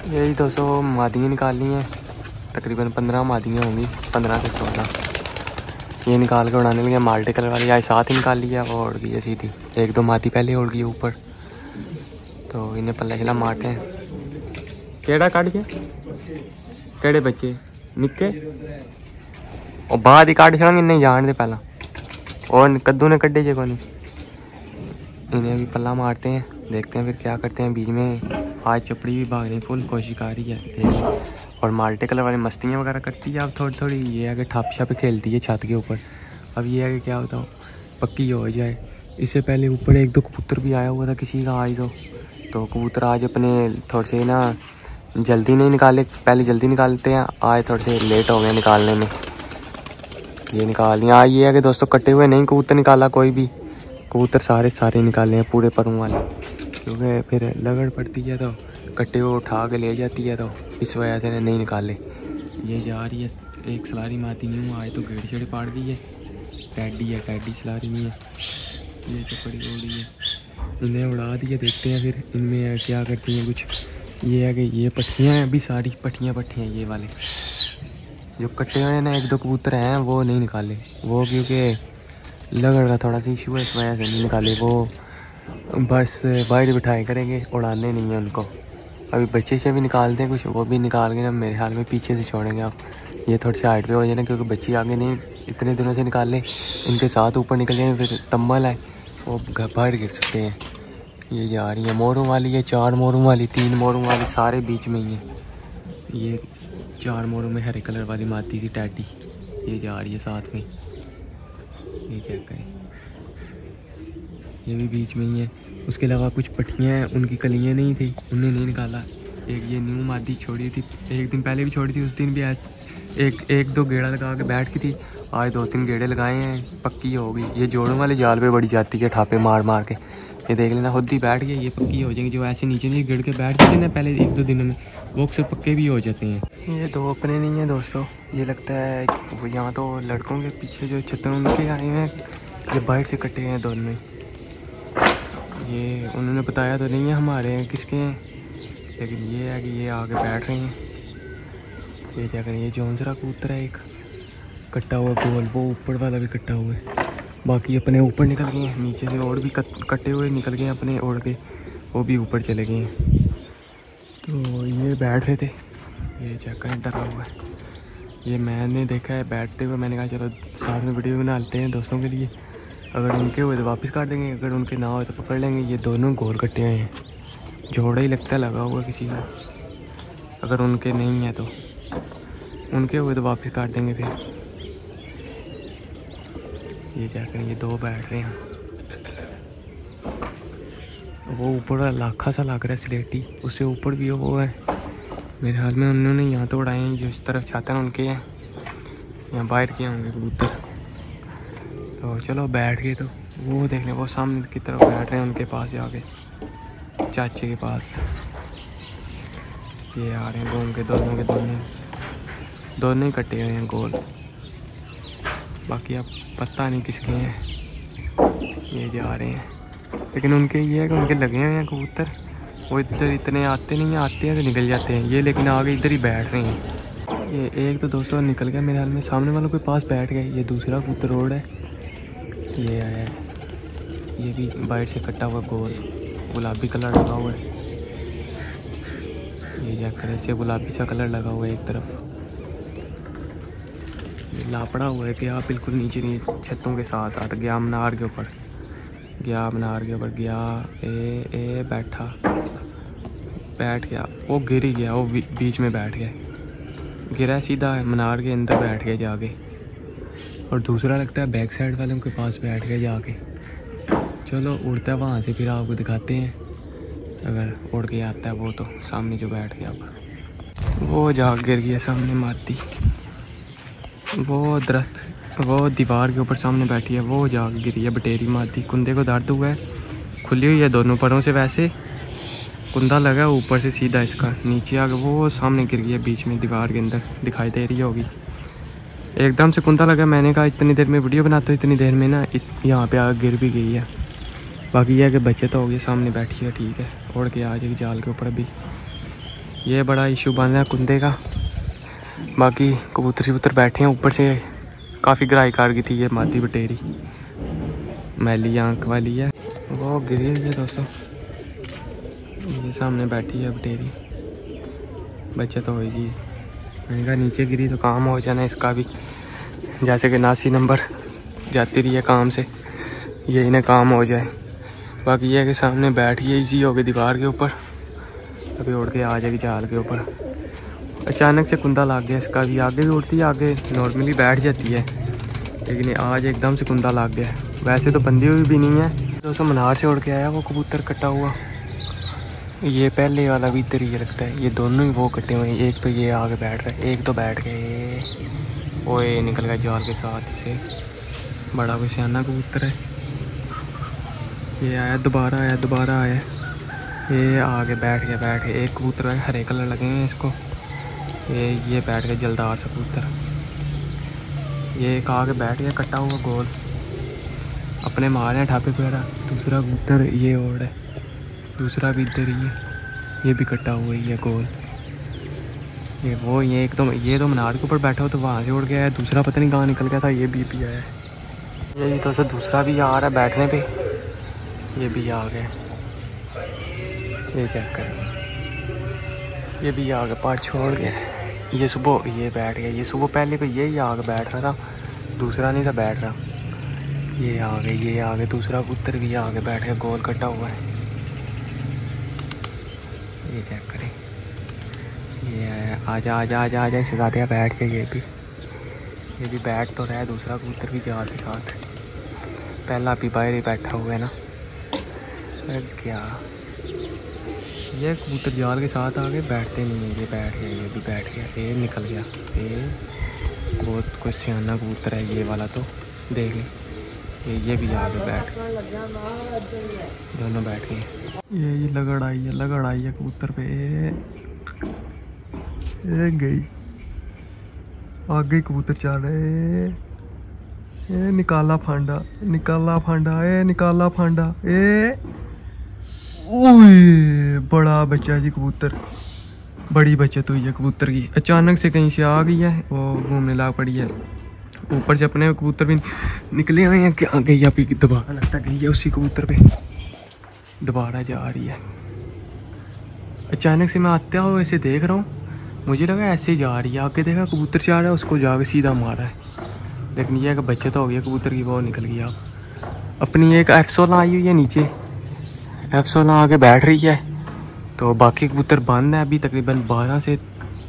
यही 200 मादियाँ निकालनी हैं, तकरीबन 15 मादियाँ होंगी, 15 से 16। ये निकाल के उड़ाने लगे। माल्टे कलर वाली आज साथ ही निकाल लिया, वो उड़ गई है सीधी। 1-2 मादी पहले उड़ गई ऊपर, तो इन्हें पल्ला खिला मारते हैं। केड़ा काट के केड़े बच्चे निक्के और बाद ही काट छड़ेंगे, इन्हें जान दे पहला। और कद्दू ने कड्डे जे को नहीं, इन्हें अभी पल्ला मारते हैं, देखते हैं फिर क्या करते हैं। बीच में आज चपड़ी भी भागने फुल कोशिश कर रही है, देखिए। और माल्टे कलर वाली मस्तियाँ वगैरह करती है अब थोड़ी थोड़ी। ये है कि ठप छप खेलती है छत के ऊपर। अब ये है कि क्या होता हो पक्की हो जाए। इससे पहले ऊपर 1-2 कबूतर भी आया हुआ था किसी का आज, तो कबूतर आज अपने थोड़े से ना जल्दी नहीं निकाले, पहले जल्दी निकालते हैं, आज थोड़े से लेट हो गए निकालने में। ये निकाल दिया। आज ये है कि दोस्तों कटे हुए नहीं कबूतर निकाला कोई भी, कबूतर सारे निकाले हैं पूरे परों वाले, क्योंकि फिर लगड़ पड़ती है तो कट्टे हुए उठा के ले जाती है, तो इस वजह से नहीं निकाले। ये जा रही है एक सलारी माती नहीं हूँ आज, तो गेड़ छेड़े पाड़ गई है। टैडी सलारी नहीं है, ये चपड़ी उड़ी है, इन्हें उड़ा दिया। देखते हैं फिर इनमें क्या करती हैं कुछ। ये है कि ये पट्टियाँ हैं अभी सारी, पट्टियाँ ये वाले जो कट्टे हुए हैं ना। 1-2 कबूतर हैं वो नहीं निकाले, वो क्योंकि लगड़ का थोड़ा सा इशू है, इस वजह से नहीं निकाले। वो बस बाइट बिठाए करेंगे, उड़ाने नहीं है उनको। अभी बच्चे से भी निकालते हैं कुछ, वो भी निकाल के ना मेरे ख्याल में पीछे से छोड़ेंगे आप। ये थोड़ी सी हाइट पे हो जाए ना, क्योंकि बच्चे आगे नहीं इतने दिनों से निकाले, इनके साथ ऊपर निकल जाए फिर तम्बल है, वो बाहर गिर सकते हैं। ये जा रही है मोरों वाली है, 4 मोरों वाली, 3 मोरों वाली, सारे बीच में ही है। ये 4 मोरों में हरे कलर वाली माती थी टैडी, ये जा रही है साथ में। ये चेक करें, ये भी बीच में ही है। उसके अलावा कुछ पट्टियाँ हैं, उनकी कलियाँ नहीं थी, उन्हें नहीं निकाला। एक ये न्यू मादी छोड़ी थी, एक दिन पहले भी छोड़ी थी, उस दिन भी आज 1-2 गेड़ा लगा के बैठ की थी। आज 2-3 गेड़े लगाए हैं, पक्की हो गई। ये जोड़ों वाले जाल पे बड़ी जाती है ठापे मार मार के, ये देख लेना खुद ही बैठ गए, ये पक्की हो जाएंगी। जो ऐसे नीचे नहीं गिर के बैठ गए थे ना पहले 1-2 दिन में, वो अक्सर पक्के भी हो जाते हैं। ये 2 अपने नहीं है दोस्तों, ये लगता है वो यहाँ तो लड़कों के पीछे जो छतन उनके आए हैं, ये बाइट से कटे हैं दोनों। ये उन्होंने बताया तो नहीं है हमारे हैं किसके हैं, लेकिन ये है कि ये आगे बैठ रहे हैं। ये क्या करें, ये जौनसरा कबूतर है एक कट्टा हुआ गोल, वो ऊपर वाला भी कट्टा हुआ है। बाकी अपने ऊपर निकल गए हैं, नीचे से और भी कटे हुए निकल गए अपने उड़ के, वो भी ऊपर चले गए हैं। तो ये बैठ रहे थे, ये चेक करें डरा हुआ है। ये मैंने देखा है बैठते हुए, मैंने कहा चलो साथ में वीडियो बना लेते हैं दोस्तों के लिए। अगर उनके हुए तो वापस काट देंगे, अगर उनके ना हो तो पकड़ लेंगे। ये दोनों गोल कट्टे हुए हैं, जोड़ा ही लगता है लगा हुआ किसी का। अगर उनके नहीं है तो, उनके हुए तो वापस काट देंगे फिर। ये क्या करें, ये 2 बैठ रहे हैं। वो ऊपर वाला लाखा सा लग रहा है स्लेटी, उससे ऊपर भी वो है मेरे ख्याल में। उन्होंने यहाँ तो उड़ाए हैं, जो इस तरफ छाते हैं उनके हैं, यहाँ बाहर किए होंगे कबूतर। तो चलो बैठ गए, तो वो देख लें वो सामने की तरफ बैठ रहे हैं, उनके पास जाके चाचे के पास। ये आ रहे हैं घूम के, दोनों के दोनों ही कटे हुए हैं गोल। बाकी अब पता नहीं किसके हैं, ये जा रहे हैं। लेकिन उनके ये है कि उनके लगे हुए हैं कबूतर, वो इधर इतने आते नहीं हैं, आते हैं तो निकल जाते हैं। ये लेकिन आगे इधर ही बैठ रहे हैं। ये एक तो दोस्तों निकल गया मेरे हाल में, सामने वालों के पास बैठ गए। ये दूसरा कबूतर रोड है, ये आया है, ये भी बाइट से कटा हुआ गोल, गुलाबी कलर लगा हुआ है। ये क्या करें, से गुलाबी सा कलर लगा हुआ है एक तरफ। ये लापड़ा हुआ है कि आप बिल्कुल नीचे नहीं, छतों के साथ साथ गया मीनार के ऊपर, गया ए बैठ गया, वो गिर ही गया, वो बीच में बैठ गया, गिरा सीधा मीनार के अंदर बैठ गया जाके। और दूसरा लगता है बैक साइड वालों के पास बैठ गया जाके। चलो उड़ता है वहाँ से फिर आपको दिखाते हैं, अगर उड़ के आता है वो। तो सामने जो बैठ गया अब वो जा गिर गया सामने माती, वो दरख्त, वो दीवार के ऊपर सामने बैठी है, वो जा गिरी है बटेरी माती। कुंदे को दर्द हुआ है, खुली हुई है दोनों परों से, वैसे कुंदा लगा है ऊपर से सीधा इसका, नीचे आके वो सामने गिर गया बीच में दीवार के अंदर, दिखाई दे रही होगी। एकदम से कुंदा लगा, मैंने कहा इतनी देर में वीडियो बनाता हूँ, इतनी देर में ना यहाँ पे आगे गिर भी गई है। बाकी यह है कि बच्चे तो हो गए, सामने बैठी है, ठीक है, उड़ के आ जाएगी जाल के ऊपर। अभी ये बड़ा इशू बन रहा है कुंदे का। बाकी कबूतर शबूतर बैठे हैं ऊपर से। काफ़ी गराई कार की थी ये मादी बटेरी, मैली आंख वाली है। वो गिरी हुई है दोस्तों, ये सामने बैठी है बटेरी। बच्चा तो होगी, मैंने कहा नीचे गिरी तो काम हो जाना इसका भी। जैसे कि 89 नंबर जाती रही है काम से, ये इन्हें काम हो जाए। बाकी ये है कि सामने बैठ गई इजी हो गई दीवार के ऊपर, अभी उड़ के आ जाएगी जाल के ऊपर। अचानक से कुंदा लग गया इसका भी। आगे भी उड़ती है, आगे नॉर्मली बैठ जाती है, लेकिन आज एकदम से कुंदा लग गया। वैसे तो बंधी हुई भी नहीं है। दोस्तों मनार से उड़ के आया वो कबूतर कटा हुआ। ये पहले वाला भी इधर ही लगता है। ये दोनों ही वो कटे हुए हैं। एक तो ये आगे बैठ रहा है, एक तो बैठ गए। ओए निकल गया जाल के साथ से। बड़ा कोई सियाना कबूतर है। ये आया दोबारा, आया दोबारा आया। ये आगे बैठ गया। एक कबूतर है, हरे कलर लगे हैं इसको। ये बैठ गया जलदार सा कबूतर। ये एक आगे बैठ गया कटा हुआ गोल, अपने मारे हैं ढापे पे। दूसरा कबूतर ये और है, दूसरा भी इधर ही है, ये भी कटा हुआ ही है गोल। ये वो ये एक तो ये तो मीनार के ऊपर बैठा हो तो वहाँ से उड़ गया है। दूसरा पता नहीं कहाँ निकल गया था। ये भी आया है। ये तो सर दूसरा भी आ रहा है बैठने पे, ये भी आ गया। ये चेक कर, ये भी आ गया, पार छोड़ गया। ये सुबह ये बैठ गया। ये सुबह पहले पे यही आगे बैठ रहा था, दूसरा नहीं था बैठ रहा। ये आ गए। दूसरा कबूतर भी आगे बैठ गया, गोल कटा हुआ है। ये चेक करें, ये आजा आजा आजा आजा शहजादिया बैठ गया। ये भी बैठ तो रहा है। दूसरा कबूतर भी जाल के साथ, पहला भी बाहर ही बैठा हुआ है ना। क्या ये कबूतर जाल के साथ आगे बैठते नहीं है। ये बैठ गया, ये भी बैठ गया। ये निकल गया। ये बहुत कुछ सियाना कबूतर है ये वाला, तो देख लें। ये भी आगे बैठ, दोनों बैठ गए। ये लगड़ आई है कबूतर पे। ये गई आगे कबूतर चल रहे। ये निकाला फांडा। ये निकाला फांडा। ये ओए बड़ा बच्चा जी कबूतर, बड़ी बचत हुई है कबूतर की। अचानक से कहीं से आ गई है, वो घूमने लाग पड़ी है। ऊपर से अपने कबूतर भी निकले हुए हैं कि आ गई, अभी दोबारा लगता गई है उसी कबूतर पे, दोबारा जा रही है। अचानक से मैं आते हुए ऐसे देख रहा हूँ, मुझे लगा ऐसे ही जा रही है। आगे देखा कबूतर जा रहा है, उसको जाके सीधा मारा है। लेकिन यह कि बचत हो गई कबूतर की, वो निकल गई। अब अपनी एक F16 आई हुई है नीचे, F16 आगे बैठ रही है। तो बाकी कबूतर बंद है अभी, तकरीबन 12 से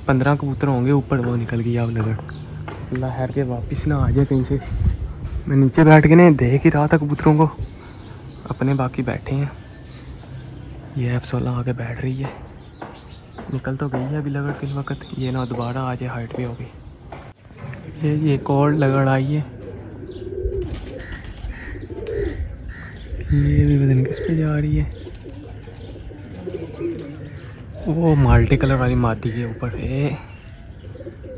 15 कबूतर होंगे ऊपर। वो निकल गई अब लगड़। अल्लाह खैर के वापस ना आ जाए कहीं से। मैं नीचे बैठ के ना देख ही रहा था कबूतरों को, अपने बाकी बैठे हैं। ये F16 आगे बैठ रही है, निकल तो गई है अभी लगड़ किस वक्त। ये ना दोबारा आ जाए, हाइट पे हो गई। ये एक और लगड़ आई है। ये भी पता नहीं किस पे जा रही है। वो मल्टी कलर वाली मादी के ऊपर।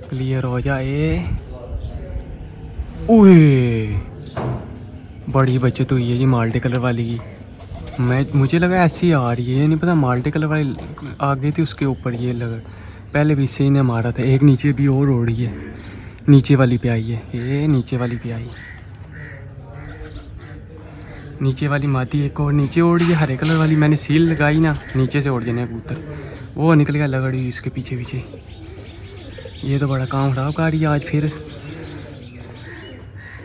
क्लियर हो जाए। ओए बड़ी बचत हुई है जी मल्टी कलर वाली की। मुझे लगा ऐसी आ रही है, नहीं पता मल्टी कलर वाली आ गई थी उसके ऊपर। ये लगा पहले भी इससे ही ने मारा था। एक नीचे भी और उड़ रही है, नीचे वाली पे आई है। ये नीचे वाली पे आई, नीचे वाली मादी एक और नीचे उड़ रही है। हरे कलर वाली मैंने सील लगाई ना, नीचे से उड़ जाने कबूतर। वो निकल गया लगड़ी इसके पीछे पीछे। ये तो बड़ा काम खराब कर रही है आज फिर।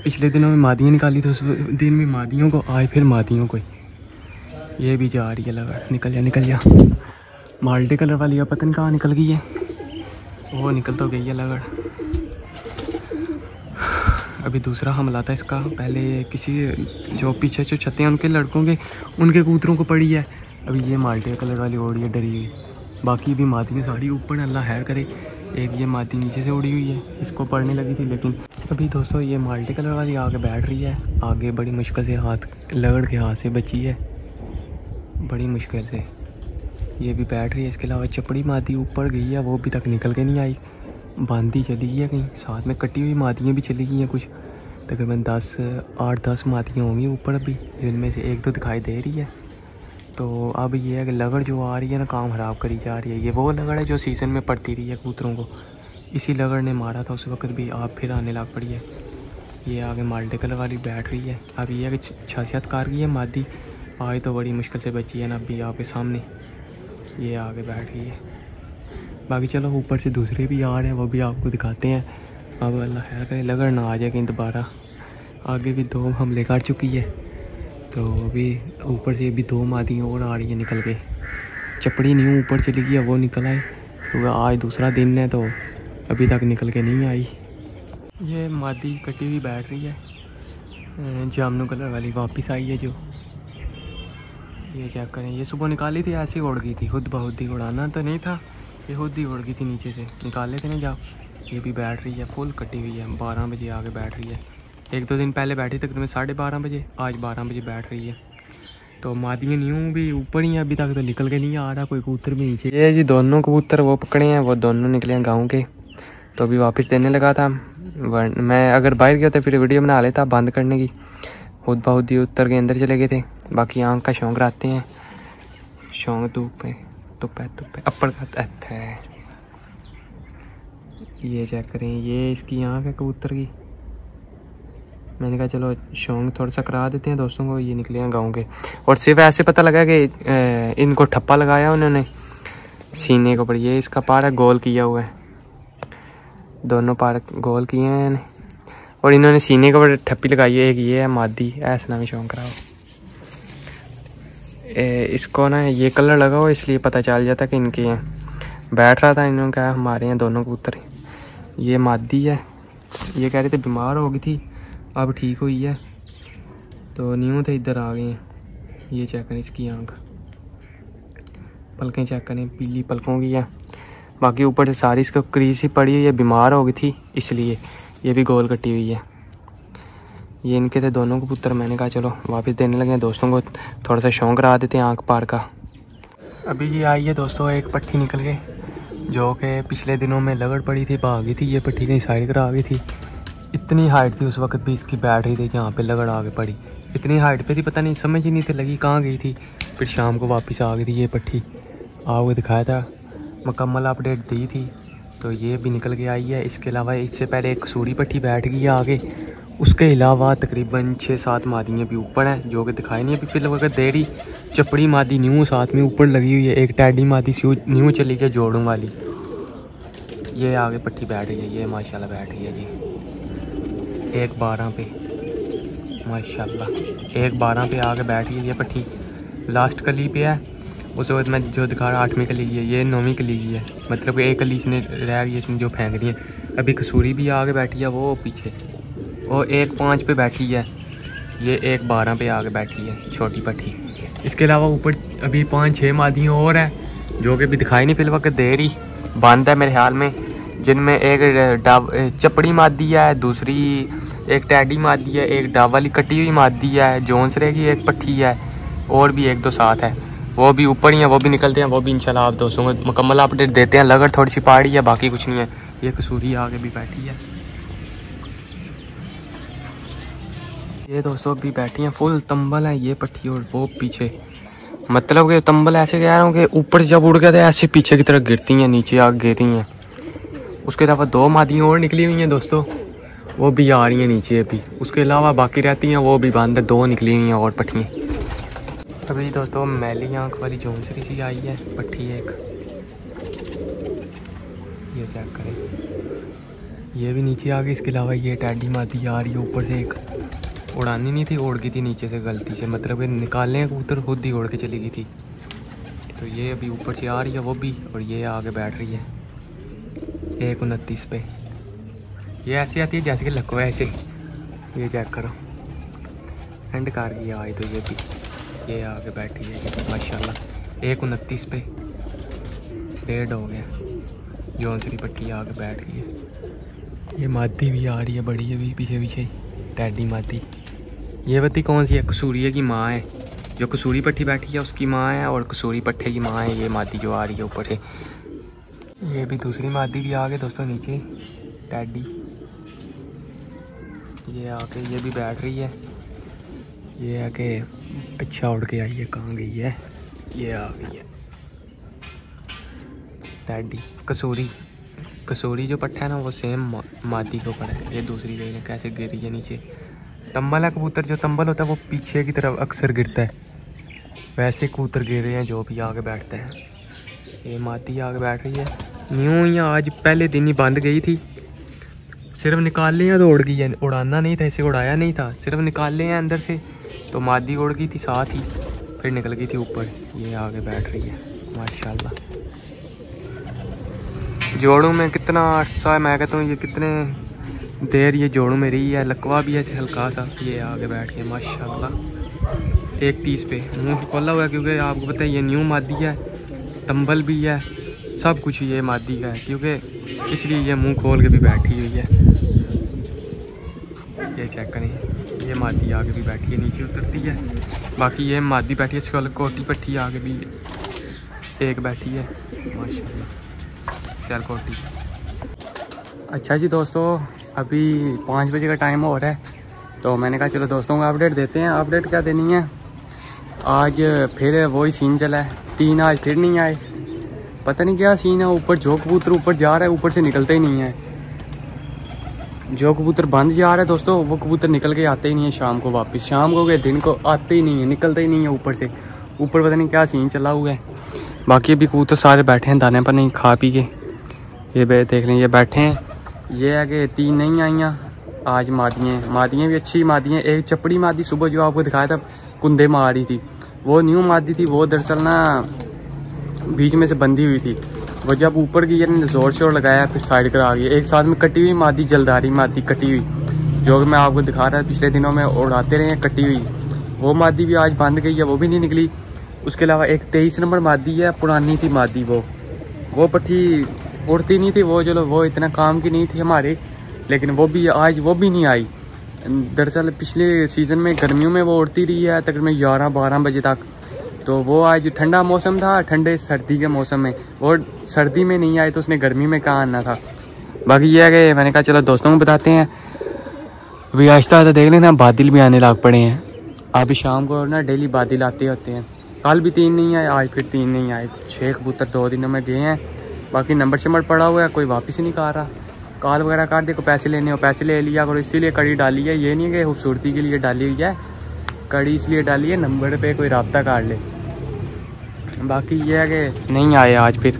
पिछले दिनों में मादियाँ निकाली तो उस दिन में मादियों को, आज फिर मादियों को। ये भी जा रही है लगड़। निकल जा। मल्टी कलर वाली अब पता नहीं कहाँ निकल गई है। वो निकल तो गई है लगड़। अभी दूसरा हमला था इसका। पहले किसी जो पीछे जो छते हैं उनके लड़कों के, उनके कबूतरों को पड़ी है। अभी ये मल्टी कलर वाली उड़ी है डरी हुई। बाकी भी मादियाँ सारी ऊपर, अल्लाह खैर करे। एक ये मादी नीचे से उड़ी हुई है, इसको पड़ने लगी थी। लेकिन अभी दोस्तों ये मल्टी कलर वाली आगे बैठ रही है। आगे बड़ी मुश्किल से हाथ लगड़ के हाथ से बची है, बड़ी मुश्किल से। ये भी बैठ रही है। इसके अलावा चपड़ी मादी ऊपर गई है, वो अभी तक निकल के नहीं आई, बांधी चली गई है कहीं। साथ में कटी हुई मादियाँ भी चली गई हैं कुछ, तकरीबन 8-10 मादियाँ होंगी ऊपर अभी, जिनमें से एक तो दिखाई दे रही है। तो अब ये है कि लगड़ जो आ रही है ना काम ख़राब करी जा रही है। ये वो लगड़ है जो सीज़न में पड़ती रही है कबूतरों को, इसी लगड़ ने मारा था उस वक्त भी, आप फिर आने लग पड़ी है। ये आगे माल्टे कलर वाली बैठ रही है। अब ये है कि 6 कार की है मादी, आज तो बड़ी मुश्किल से बची है ना। अभी आपके सामने ये आगे बैठ रही है। बाकी चलो ऊपर से दूसरे भी आ रहे हैं, वो भी आपको दिखाते हैं। अब अल्लाह खैर करे लगड़ ना आ जाए कहीं दोबारा। आगे भी 2 हमले कर चुकी है, तो अभी ऊपर से भी 2 मादियाँ और आ रही है निकल के। चपड़ी न्यू ऊपर चली गई है, वो निकल आए क्योंकि आज दूसरा दिन है, तो अभी तक निकल के नहीं आई। ये मादी कटी हुई बैठ रही है, जामनू कलर वाली वापस आई है जो। ये चेक करें, ये सुबह निकाली थी, ऐसी उड़ गई थी खुद बहुत ही। उड़ाना तो नहीं था, ये खुद ही उड़ गई थी, नीचे से निकाले थे ना जब। ये भी बैठ रही है, फुल कटी हुई है। 12 बजे आके बैठ रही है। 1-2 दिन पहले बैठी तकरीबन 12:30 बजे, आज 12 बजे बैठ रही है। तो मादियाँ न्यू भी ऊपर ही है, अभी तक तो निकल के नहीं आ रहा कोई कबूतर भी नीचे। ये जी दोनों कबूतर वो पकड़े हैं, वो दोनों निकले हैं गाँव के, तो अभी वापस देने लगा था। मैं अगर बाहर गया तो फिर वीडियो बना लेता बंद करने की, खुद बहुत ही उत्तर के अंदर चले गए थे। बाकी आँख का शौक रखते हैं, शौक धूप पे अपर का है। ये चेक करें, ये इसकी आँख है कबूतर की। मैंने कहा चलो शौक थोड़ा सा करा देते हैं दोस्तों को। ये निकले हैं गाँव के, और सिर्फ ऐसे पता लगा कि इनको ठप्पा लगाया उन्होंने सीने के ऊपर। ये इसका पार है, गोल किया हुआ है, दोनों पार गोल किए हैं, और इन्होंने सीने के ऊपर ठप्पी लगाई है। एक ये है मादी, ऐसा ना भी शौक कराओ। इसको ना ये कलर लगा हुआ इसलिए पता चल जाता कि इनके हैं। बैठ रहा था, इन्होंने कहा हमारे हैं दोनों कबूतर। ये मादी है, ये कह रहे थे बीमार हो गई थी, अब ठीक हुई है, तो न्यू थे इधर आ गए हैं। ये चेक करें इसकी आँख, पलकें चेक करें, पीली पलकों की है। बाकी ऊपर से सारी इसको क्रीज ही पड़ी हुई है, बीमार हो गई थी इसलिए। ये भी गोल कटी हुई है। ये इनके थे दोनों कबूतर। मैंने कहा चलो वापस देने लगे हैं दोस्तों को, थोड़ा सा शौक रहा देते हैं आँख पार का। अभी ये आई है दोस्तों, एक पट्टी निकल के, जो कि पिछले दिनों में लगड़ पड़ी थी, भाग गई थी। ये पट्टी कहीं साइड करा गई थी। इतनी हाइट थी उस वक्त भी इसकी, बैठ रही थी जहाँ पे लगड़ आगे पड़ी, इतनी हाइट पे थी, पता नहीं समझ ही नहीं थी लगी कहाँ गई थी। फिर शाम को वापस आ गई थी ये पट्टी, आपको दिखाया था, मुकम्मल अपडेट दी थी। तो ये भी निकल के आई है। इसके अलावा इससे पहले एक सूरी पट्टी बैठ गई है आगे। उसके अलावा तकरीबन 6-7 मादियाँ भी ऊपर हैं, जो कि दिखाई नहीं अभी फिर वक्त देरी। चपड़ी मादी न्यू साथ में ऊपर लगी हुई है, एक टैडी मादी न्यू चली गई जोड़ों वाली। ये आगे पट्टी बैठ रही है, ये माशाल्लाह बैठ रही है जी 1-12 पे, माशाल्लाह 1-12 पे आगे बैठ रही है। ये पट्टी लास्ट कली पे है, उस वक्त मैं जो दिखा रहा 8वीं कली की है, ये 9वीं कली की है, मतलब एक कली इसने रह गई इसमें जो फेंक रही है। अभी कसूरी भी आगे बैठी है, वो पीछे, वो 1-5 पे बैठी है, ये 1-12 पे आगे बैठी है छोटी पट्टी। इसके अलावा ऊपर अभी 5-6 मादियाँ और हैं, जो कि भी दिखाई नहीं फिल वक्त दे रही, बंद है मेरे ख्याल में, जिनमें एक चपड़ी मादी है, दूसरी एक टैडी मादी है, एक डाब वाली कटी हुई मादी है, जोन्सरे की एक पट्टी है, और भी 1-2 साथ है, वो भी ऊपर ही हैं, वो भी निकलते हैं। वो भी इंशाल्लाह आप दोस्तों को मुकम्मल अपडेट देते हैं। लगड़ थोड़ी सी पहाड़ी है, बाकी कुछ नहीं है। ये कसूरी आगे भी बैठी है, ये दोस्तों भी बैठी हैं, फुल तंबल है ये पट्टी, और वो पीछे, मतलब कि तंबल ऐसे कह रहा हूँ कि ऊपर जब उड़ गए थे ऐसे पीछे की तरफ गिरती हैं, नीचे आग गिर रही हैं। उसके अलावा 2 मादियाँ और निकली हुई हैं दोस्तों, वो भी आ रही हैं नीचे अभी। उसके अलावा बाकी रहती हैं, वो भी बंद है, 2 निकली हुई हैं और पट्टियाँ। अभी दोस्तों मैली आँख वाली जोंसरी सी आई है पट्टी एक, ये चेक करें, ये भी नीचे आ गई। इसके अलावा ये टैडी मादी आ रही है ऊपर से, एक उड़ानी नहीं थी, उड़ गई थी नीचे से गलती से, मतलब कि निकालने कबूतर खुद ही उड़ के चली गई थी। तो ये अभी ऊपर से आ रही है वो भी, और ये आगे बैठ रही है 1-29 पे। ये ऐसी आती है जैसे कि लको ऐसे, ये चेक करो, एंड कार की आई। तो ये भी ये आगे बैठी है माशाल्लाह 1-29 पे, 1.5 हो गया। जोंसरी पट्टी आगे बैठ रही है। ये मादी भी आ रही है बड़ी, है भी पीछे पीछे टैडी मादी। ये पति कौन सी है, कसूरिया की माँ है, जो कसूरी पट्टी बैठी है उसकी माँ है, और कसूरी पट्टे की माँ है ये मादी जो आ रही है ऊपर से। ये भी दूसरी मादी भी आ गई दोस्तों नीचे, टैडी ये आके ये भी बैठ रही है। ये आके अच्छा उड़ के आई है, कहाँ गई है, ये आ गई है डैडी। कसूरी जो पट्टा है ना वो सेम मादी के ऊपर है। ये दूसरी देख कैसे गिर रही है नीचे। तंबल है कबूतर, जो तंबल होता है वो पीछे की तरफ अक्सर गिरता है, वैसे कबूतर गिर रहे हैं जो भी आगे बैठता है। ये मादी आगे बैठ रही है। न्यू ही आज पहले दिन ही बंद गई थी, सिर्फ निकाल लिया तो उड़ गई है। उड़ाना नहीं था, इसे उड़ाया नहीं था, सिर्फ निकाल लिए हैं अंदर से। तो मादी उड़ गई थी साथ ही, फिर निकल गई थी ऊपर। ये आगे बैठ रही है माशाल्लाह। जोड़ों में कितना अर्सा है, मैं कहता हूँ ये कितने देर ये जोड़ों में रही है। लकवा भी है हल्का सा। ये आगे बैठ के माशाल्लाह 1:30 पे मुँह खोला हुआ है, क्योंकि आपको पता है ये न्यू मादी है, तंबल भी है, सब कुछ ये मादी का है, क्योंकि इसलिए ये मुंह खोल के भी बैठी हुई है। ये चेक करें, ये मादी आगे भी बैठी है, नीचे उतरती है। बाकी ये मादी बैठी है, इसके अलग कोटी पट्टी आगे भी एक बैठी है माशाल्लाह। चल कोटी। अच्छा जी दोस्तों, अभी 5 बजे का टाइम हो रहा है, तो मैंने कहा चलो दोस्तों को अपडेट देते हैं। अपडेट क्या देनी है, आज फिर वही सीन चला है। 3 आज फिर नहीं आए, पता नहीं क्या सीन है। ऊपर जो कबूतर ऊपर जा रहा है ऊपर से निकलते ही नहीं है। जो कबूतर बंद जा रहा है दोस्तों वो कबूतर निकल के आते ही नहीं है शाम को वापस। शाम को गए दिन को आते ही नहीं है, निकलते ही नहीं है ऊपर से। ऊपर पता नहीं क्या सीन चला हुआ है। बाकी अभी कबूतर सारे बैठे हैं दाने पर, नहीं खा पी के। ये देख लें, ये बैठे हैं। ये है कि 3 नहीं आइयाँ आज मादियाँ भी अच्छी मादियाँ। एक चपड़ी मादी सुबह जो आपको दिखाया था कुंदे मार रही थी, वो न्यू मादी थी। वो दरअसल ना बीच में से बंधी हुई थी, वो जब ऊपर गई ने जोर शोर लगाया फिर साइड कर आ गई। एक साथ में कटी हुई मादी, जलदारी मादी कटी हुई, जो कि मैं आपको दिखा रहा था पिछले दिनों में उड़ाते रहे हैं कटी हुई। वो मादी भी आज बंद गई है, वो भी नहीं निकली। उसके अलावा एक 23 नंबर मादी है, पुरानी थी मादी, वो पट्टी उड़ती नहीं थी। वो चलो वो इतना काम की नहीं थी हमारे, लेकिन वो भी आज वो भी नहीं आई। दरअसल पिछले सीज़न में गर्मियों में वो उड़ती रही है तकरीबन 11-12 बजे तक। तो वो आज ठंडा मौसम था, ठंडे सर्दी के मौसम में वो सर्दी में नहीं आई, तो उसने गर्मी में कहाँ आना था। बाकी ये है कि मैंने कहा चलो दोस्तों को बताते हैं। अभी आहिस्ता आहिस्ता देख लेना बादल भी आने लग पड़े हैं। अभी शाम को ना डेली बादल आते होते हैं। कल भी 3 नहीं आए, आज फिर 3 नहीं आए। 6 कबूतर 2 दिनों में गए हैं। बाकी नंबर शंबर पड़ा हुआ है, कोई वापस ही नहीं कर रहा। कॉल वगैरह कर दे, को पैसे लेने हो पैसे ले लिया करो। इसीलिए कड़ी डाली है, ये नहीं कि खूबसूरती के लिए डाली हुई है कड़ी, इसलिए डाली है नंबर पे कोई रब्ता कर ले। बाकी ये है कि नहीं आए आज फिर।